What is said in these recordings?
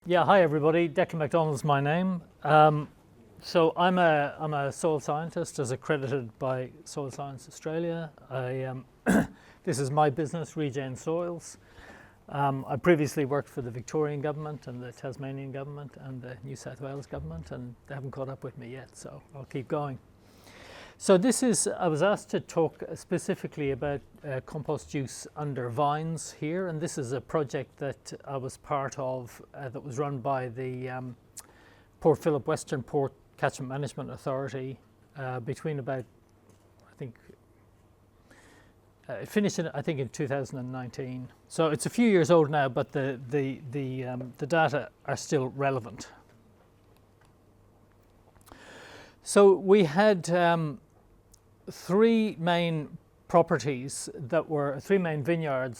Yeah, hi everybody. Declan McDonald is my name. So I'm a soil scientist as accredited by Soil Science Australia. This is my business, Regen Soils. I previously worked for the Victorian Government and the Tasmanian Government and the New South Wales Government, and they haven't caught up with me yet, so I'll keep going. So I was asked to talk specifically about compost use under vines here, and this is a project that I was part of that was run by the Port Phillip Western Port Catchment Management Authority between about, I think, it finished in 2019. So it's a few years old now, but the data are still relevant. So we had three main vineyards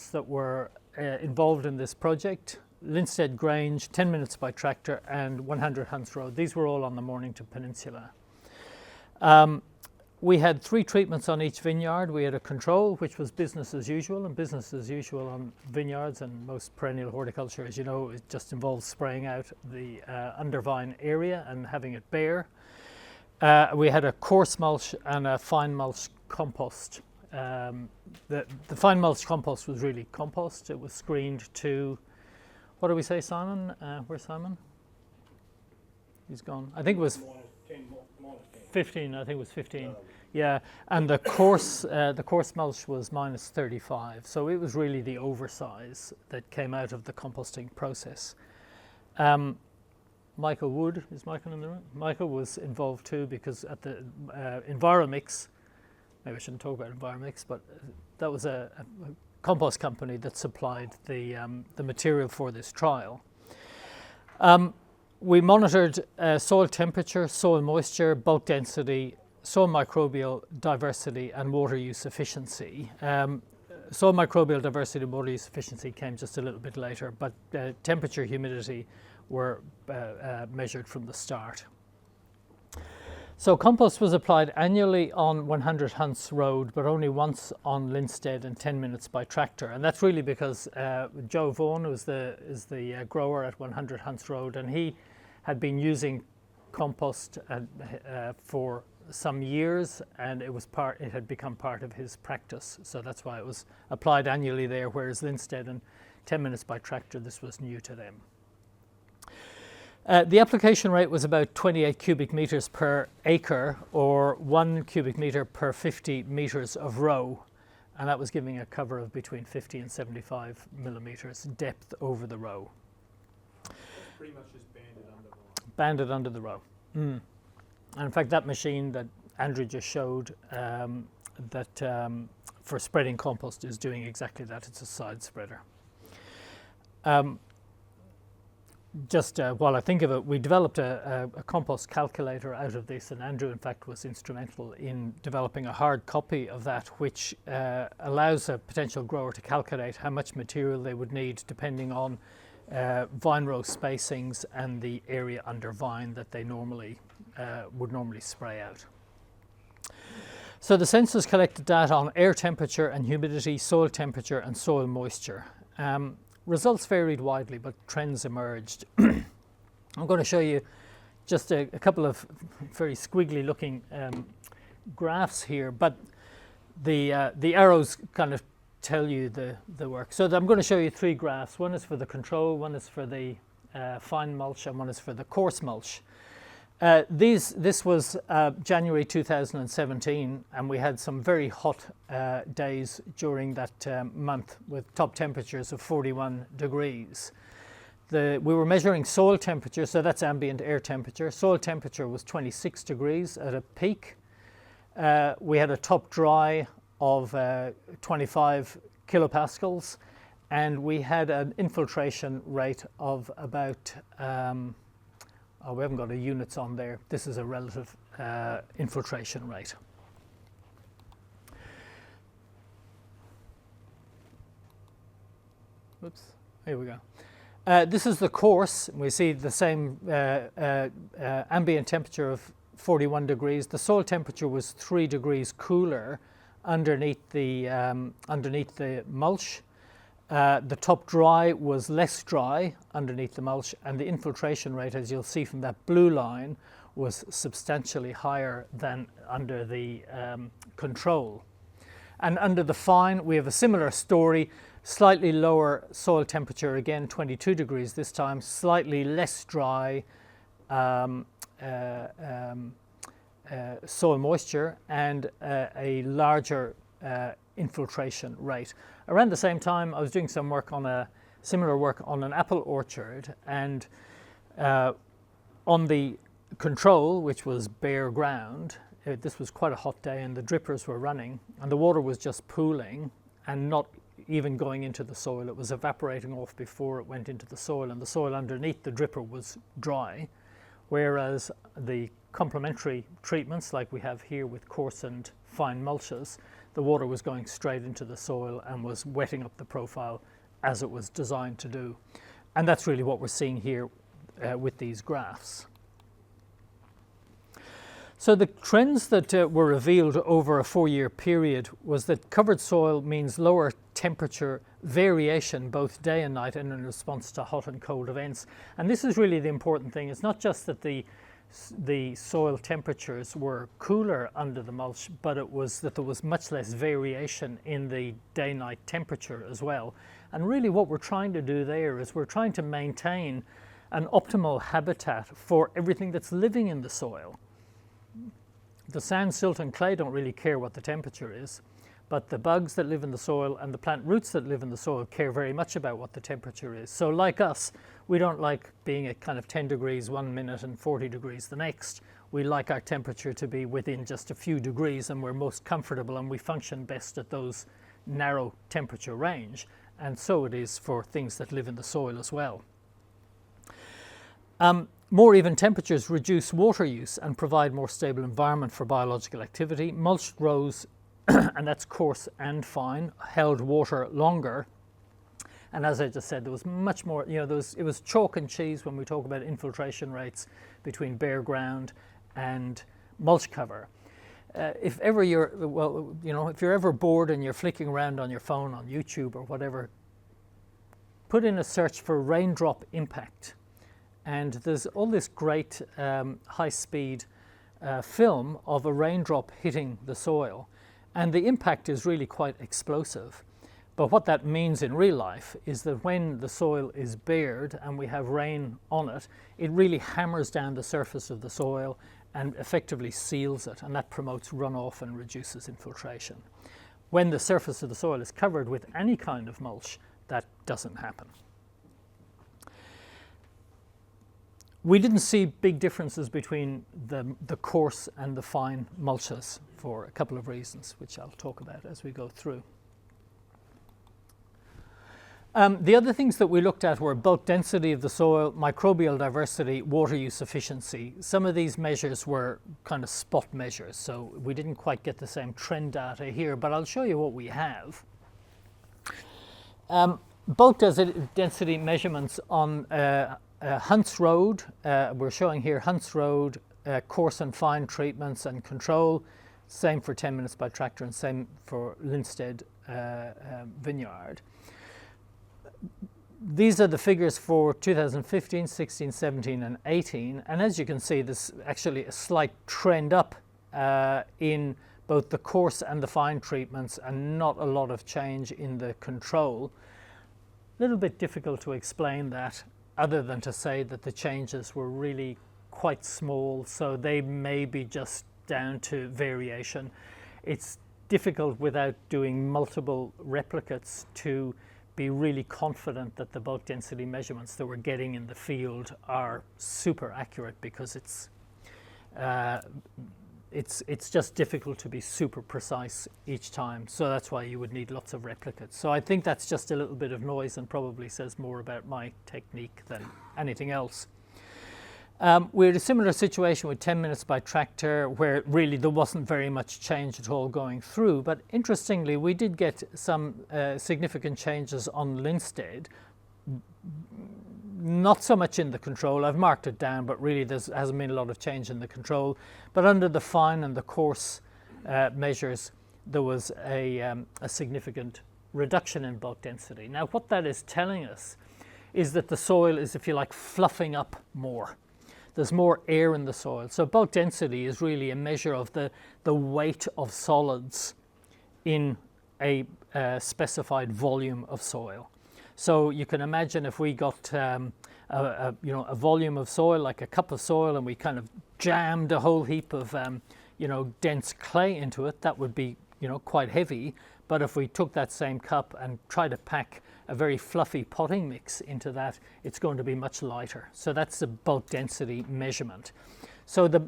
that were involved in this project: Linstead Grange, 10 minutes by tractor, and 100 Hunts Road. These were all on the Mornington Peninsula. We had three treatments on each vineyard. We had a control, which was business as usual, and business as usual on vineyards and most perennial horticulture, as you know, it just involves spraying out the undervine area and having it bare. We had a coarse mulch and a fine mulch compost. The fine mulch compost was really compost. It was screened to, what do we say, Simon? Where's Simon? He's gone. I think it was 15. I think it was 15. Yeah, and the coarse mulch was minus 35. So it was really the oversize that came out of the composting process. Michael Wood, is Michael in the room? Michael was involved too, because at the Enviromix, maybe I shouldn't talk about Enviromix, but that was a compost company that supplied the material for this trial. We monitored soil temperature, soil moisture, bulk density, soil microbial diversity, and water use efficiency. Soil microbial diversity and water use efficiency came just a little bit later, but temperature, humidity were measured from the start. So compost was applied annually on 100 Hunts Road, but only once on Linstead and 10 minutes by tractor. And that's really because Joe Vaughan is the grower at 100 Hunts Road, and he had been using compost for some years, and it had become part of his practice. So that's why it was applied annually there, whereas Linstead and 10 minutes by tractor, this was new to them. The application rate was about 28 cubic meters per acre, or 1 cubic meter per 50 meters of row, and that was giving a cover of between 50 and 75 millimeters depth over the row. That's pretty much just banded under the row. Banded under the row. And in fact, that machine that Andrew just showed for spreading compost is doing exactly that. It's a side spreader. Just while I think of it, we developed a compost calculator out of this, and Andrew, in fact, was instrumental in developing a hard copy of that, which allows a potential grower to calculate how much material they would need depending on vine row spacings and the area under vine that they would normally spray out. So the sensors collected data on air temperature and humidity, soil temperature, and soil moisture. Results varied widely, but trends emerged. I'm going to show you just a couple of very squiggly looking graphs here, but the arrows kind of tell you the work. So I'm going to show you three graphs. One is for the control, one is for the fine mulch, and one is for the coarse mulch. This was January 2017, and we had some very hot days during that month with top temperatures of 41 degrees. We were measuring soil temperature, so that's ambient air temperature. Soil temperature was 26 degrees at a peak. We had a top dry of 25 kilopascals, and we had an infiltration rate of about we haven't got the units on there. This is a relative infiltration rate. Oops, here we go. This is the coarse. We see the same ambient temperature of 41 degrees. The soil temperature was 3 degrees cooler underneath the mulch. The top dry was less dry underneath the mulch, and the infiltration rate, as you'll see from that blue line, was substantially higher than under the control. And under the fine, we have a similar story, slightly lower soil temperature, again 22 degrees this time, slightly less dry soil moisture, and a larger infiltration rate. Around the same time, I was doing some work on similar work on an apple orchard, and on the control, which was bare ground, this was quite a hot day and the drippers were running and the water was just pooling and not even going into the soil. It was evaporating off before it went into the soil, and the soil underneath the dripper was dry, whereas the complementary treatments like we have here with coarse and fine mulches, the water was going straight into the soil and was wetting up the profile as it was designed to do. And that's really what we're seeing here with these graphs. So the trends that were revealed over a 4-year period was that covered soil means lower temperature variation both day and night and in response to hot and cold events. And this is really the important thing. It's not just that the soil temperatures were cooler under the mulch, but it was that there was much less variation in the day-night temperature as well. And really what we're trying to do there is we're trying to maintain an optimal habitat for everything that's living in the soil. The sand, silt and clay don't really care what the temperature is, but the bugs that live in the soil and the plant roots that live in the soil care very much about what the temperature is. So like us, we don't like being at kind of 10 degrees 1 minute and 40 degrees the next. We like our temperature to be within just a few degrees, and we're most comfortable and we function best at those narrow temperature range. And so it is for things that live in the soil as well. More even temperatures reduce water use and provide more stable environment for biological activity. Mulched rows, and that's coarse and fine, held water longer. And as I just said, there was much more, it was chalk and cheese when we talk about infiltration rates between bare ground and mulch cover. If you're ever bored and you're flicking around on your phone on YouTube or whatever, put in a search for raindrop impact. And there's all this great high-speed film of a raindrop hitting the soil. And the impact is really quite explosive. But what that means in real life is that when the soil is bared and we have rain on it, it really hammers down the surface of the soil and effectively seals it. And that promotes runoff and reduces infiltration. When the surface of the soil is covered with any kind of mulch, that doesn't happen. We didn't see big differences between the coarse and the fine mulches for a couple of reasons, which I'll talk about as we go through. The other things that we looked at were bulk density of the soil, microbial diversity, water use efficiency. Some of these measures were kind of spot measures, so we didn't quite get the same trend data here, but I'll show you what we have. Bulk density measurements on Hunts Road, we're showing here Hunts Road, coarse and fine treatments and control, same for 10 minutes by tractor and same for Linstead Vineyard. These are the figures for 2015, 16, 17 and 18, and as you can see there's actually a slight trend up in both the coarse and the fine treatments and not a lot of change in the control. A little bit difficult to explain that, other than to say that the changes were really quite small, so they may be just down to variation. It's difficult without doing multiple replicates to be really confident that the bulk density measurements that we're getting in the field are super accurate, because it's just difficult to be super precise each time. So that's why you would need lots of replicates. So I think that's just a little bit of noise and probably says more about my technique than anything else. We had a similar situation with 10 minutes by tractor, where really there wasn't very much change at all going through. But interestingly, we did get some significant changes on Linstead. Not so much in the control. I've marked it down, but really there hasn't been a lot of change in the control. But under the fine and the coarse measures, there was a significant reduction in bulk density. Now what that is telling us is that the soil is, if you like, fluffing up more. There's more air in the soil. So bulk density is really a measure of the weight of solids in a specified volume of soil. So you can imagine if we got a volume of soil, like a cup of soil, and we kind of jammed a whole heap of dense clay into it, that would be quite heavy. But if we took that same cup and tried to pack a very fluffy potting mix into that, it's going to be much lighter. So that's the bulk density measurement. So the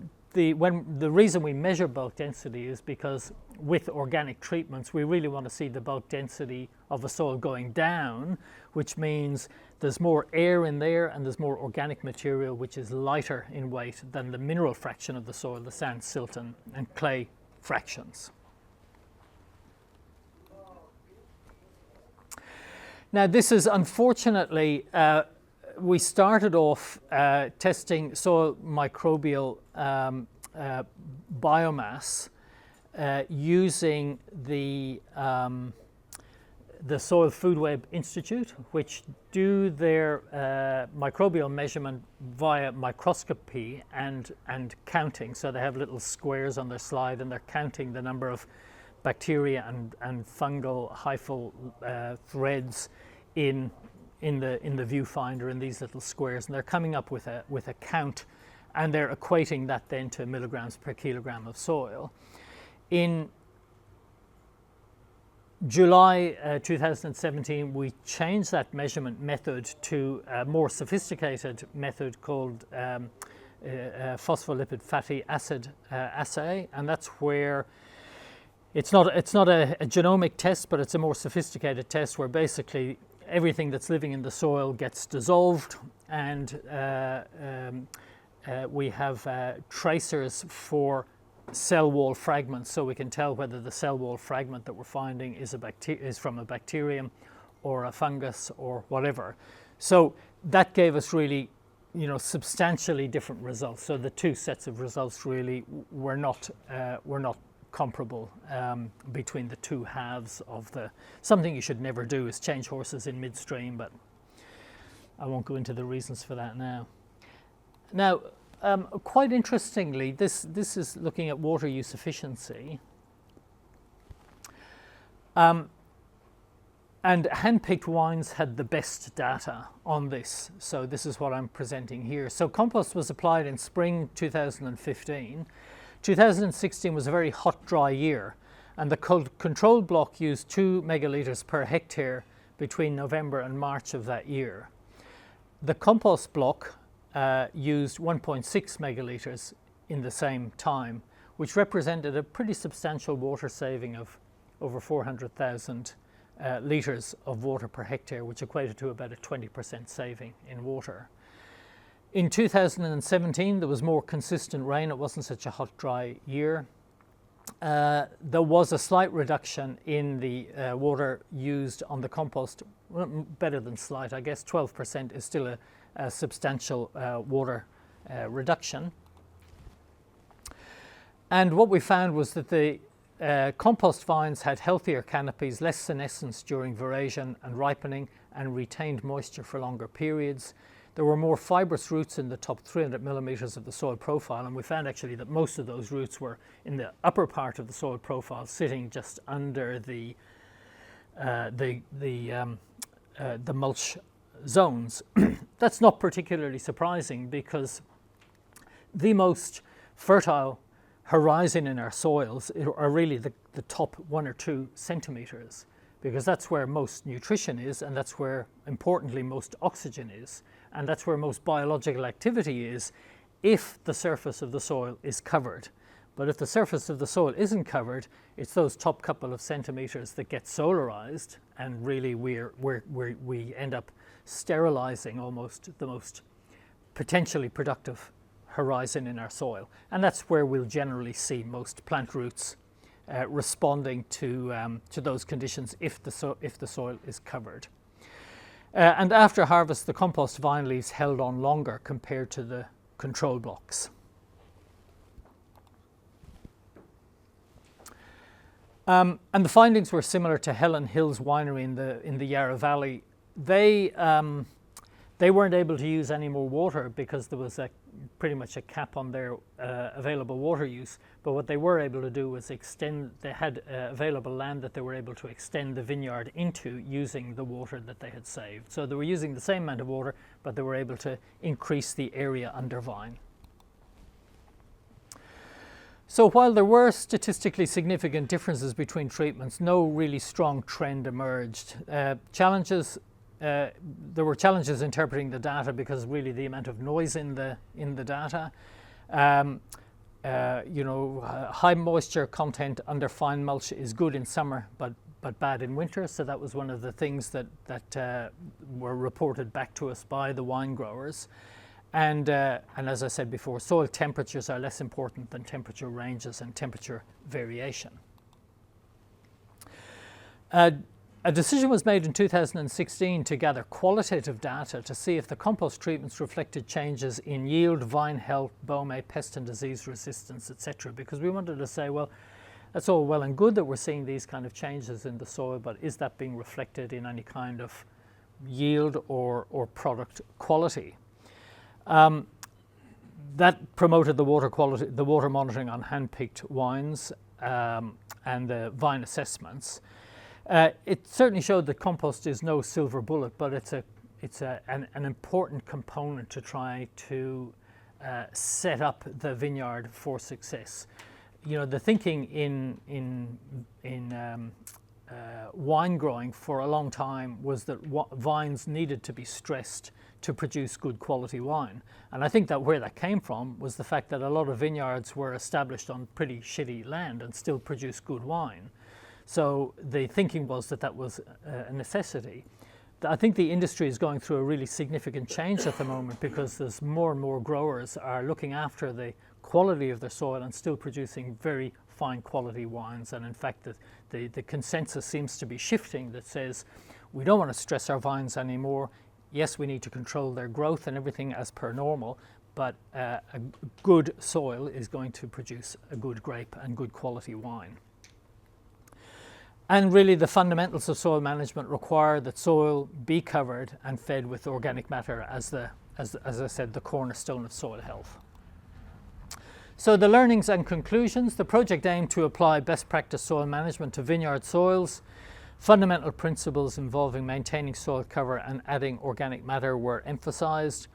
reason we measure bulk density is because with organic treatments, we really want to see the bulk density of a soil going down, which means there's more air in there and there's more organic material which is lighter in weight than the mineral fraction of the soil, the sand, silt and clay fractions. Now this is unfortunately, we started off testing soil microbial biomass using the Soil Food Web Institute, which do their microbial measurement via microscopy and counting. So they have little squares on their slide and they're counting the number of bacteria and fungal hyphal threads in the viewfinder in these little squares, and they're coming up with a count, and they're equating that then to milligrams per kilogram of soil. In July 2017, we changed that measurement method to a more sophisticated method called phospholipid fatty acid assay, and that's where it's not a genomic test, but it's a more sophisticated test where basically everything that's living in the soil gets dissolved, and we have tracers for cell wall fragments, so we can tell whether the cell wall fragment that we're finding is from a bacterium or a fungus or whatever. So that gave us really, substantially different results. So the two sets of results really were not comparable between the two halves of the. Something you should never do is change horses in midstream, but I won't go into the reasons for that now. Now, quite interestingly, this is looking at water use efficiency. And hand-picked wines had the best data on this. So this is what I'm presenting here. So compost was applied in spring 2015. 2016 was a very hot, dry year, and the control block used 2 megalitres per hectare between November and March of that year. The compost block used 1.6 megalitres in the same time, which represented a pretty substantial water saving of over 400,000 litres of water per hectare, which equated to about a 20% saving in water. In 2017, there was more consistent rain. It wasn't such a hot, dry year. There was a slight reduction in the water used on the compost, well, better than slight, I guess. 12% is still a substantial water reduction. And what we found was that the compost vines had healthier canopies, less senescence during veraison and ripening, and retained moisture for longer periods. There were more fibrous roots in the top 300 millimeters of the soil profile, and we found actually that most of those roots were in the upper part of the soil profile, sitting just under the mulch zones. That's not particularly surprising, because the most fertile horizon in our soils are really the top 1 or 2 centimeters, because that's where most nutrition is, and that's where, importantly, most oxygen is, and that's where most biological activity is if the surface of the soil is covered. But if the surface of the soil isn't covered, it's those top couple of centimeters that get solarized, and really we end up sterilizing almost the most potentially productive horizon in our soil. And that's where we'll generally see most plant roots responding to those conditions if the soil is covered. And after harvest, the compost vine leaves held on longer compared to the control blocks. And the findings were similar to Helen Hill's winery in the Yarra Valley. They weren't able to use any more water because there was pretty much a cap on their available water use. But what they were able to do was extend. They had available land that they were able to extend the vineyard into using the water that they had saved. So they were using the same amount of water, but they were able to increase the area under vine. So while there were statistically significant differences between treatments, no really strong trend emerged. There were challenges interpreting the data because really the amount of noise in the data. High moisture content under fine mulch is good in summer, but bad in winter. So that was one of the things that were reported back to us by the wine growers. And as I said before, soil temperatures are less important than temperature ranges and temperature variation. A decision was made in 2016 to gather qualitative data to see if the compost treatments reflected changes in yield, vine health, bome, pest and disease resistance, etc. Because we wanted to say, well, that's all well and good that we're seeing these kind of changes in the soil, but is that being reflected in any kind of yield or product quality? That promoted the water quality, the water monitoring on hand-picked wines and the vine assessments. It certainly showed that compost is no silver bullet, but it's an important component to try to set up the vineyard for success. You know, the thinking in wine growing for a long time was that vines needed to be stressed to produce good quality wine. And I think that where that came from was the fact that a lot of vineyards were established on pretty shitty land and still produced good wine. So the thinking was that was a necessity. I think the industry is going through a really significant change at the moment because there's more and more growers are looking after the quality of their soil and still producing very fine quality wines. And in fact, the consensus seems to be shifting that says we don't want to stress our vines anymore. Yes, we need to control their growth and everything as per normal, but a good soil is going to produce a good grape and good quality wine. And really the fundamentals of soil management require that soil be covered and fed with organic matter as I said, the cornerstone of soil health. So the learnings and conclusions, the project aimed to apply best practice soil management to vineyard soils. Fundamental principles involving maintaining soil cover and adding organic matter were emphasized.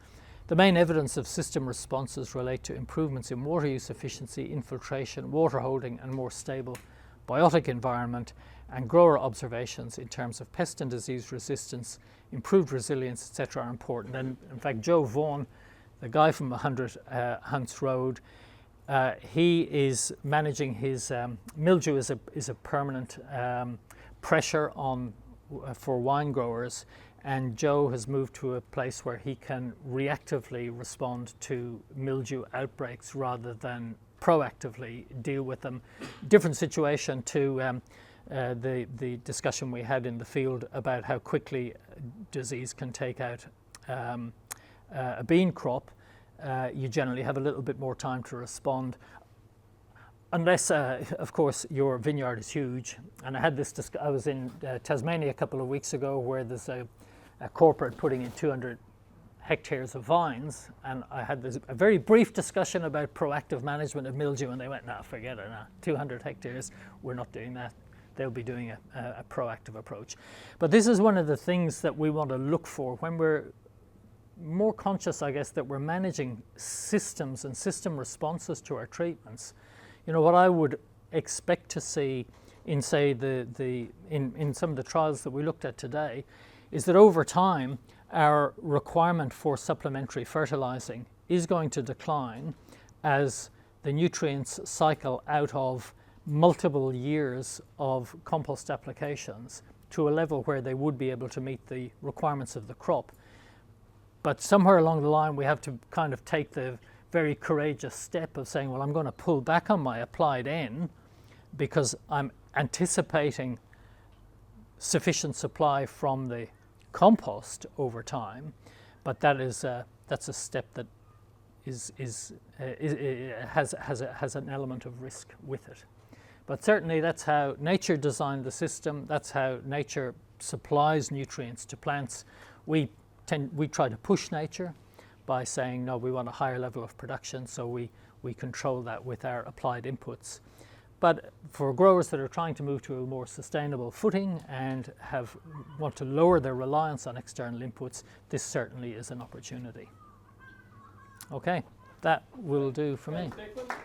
The main evidence of system responses relate to improvements in water use efficiency, infiltration, water holding and more stable biotic environment, and grower observations in terms of pest and disease resistance, improved resilience, etc. are important. And in fact, Joe Vaughan, the guy from 100 Hunts Road, he is managing his mildew is a permanent pressure on for wine growers, and Joe has moved to a place where he can reactively respond to mildew outbreaks rather than proactively deal with them. Different situation to the discussion we had in the field about how quickly disease can take out a bean crop. You generally have a little bit more time to respond. Unless, of course, your vineyard is huge. And I had this, I was in Tasmania a couple of weeks ago where there's a corporate putting in 200 hectares of vines. And I had a very brief discussion about proactive management of mildew, and they went, no, forget it, 200 hectares, we're not doing that. They'll be doing a proactive approach. But this is one of the things that we want to look for when we're more conscious, I guess, that we're managing systems and system responses to our treatments. You know, what I would expect to see in, say, in some of the trials that we looked at today is that over time, our requirement for supplementary fertilizing is going to decline as the nutrients cycle out of multiple years of compost applications to a level where they would be able to meet the requirements of the crop. But somewhere along the line, we have to kind of take the very courageous step of saying, well, I'm going to pull back on my applied N because I'm anticipating sufficient supply from the compost over time. But that's a step that has an element of risk with it. But certainly that's how nature designed the system. That's how nature supplies nutrients to plants. We try to push nature by saying, no, we want a higher level of production, so we control that with our applied inputs. But for growers that are trying to move to a more sustainable footing and want to lower their reliance on external inputs, this certainly is an opportunity. Okay, that will do for me. Thanks, Declan.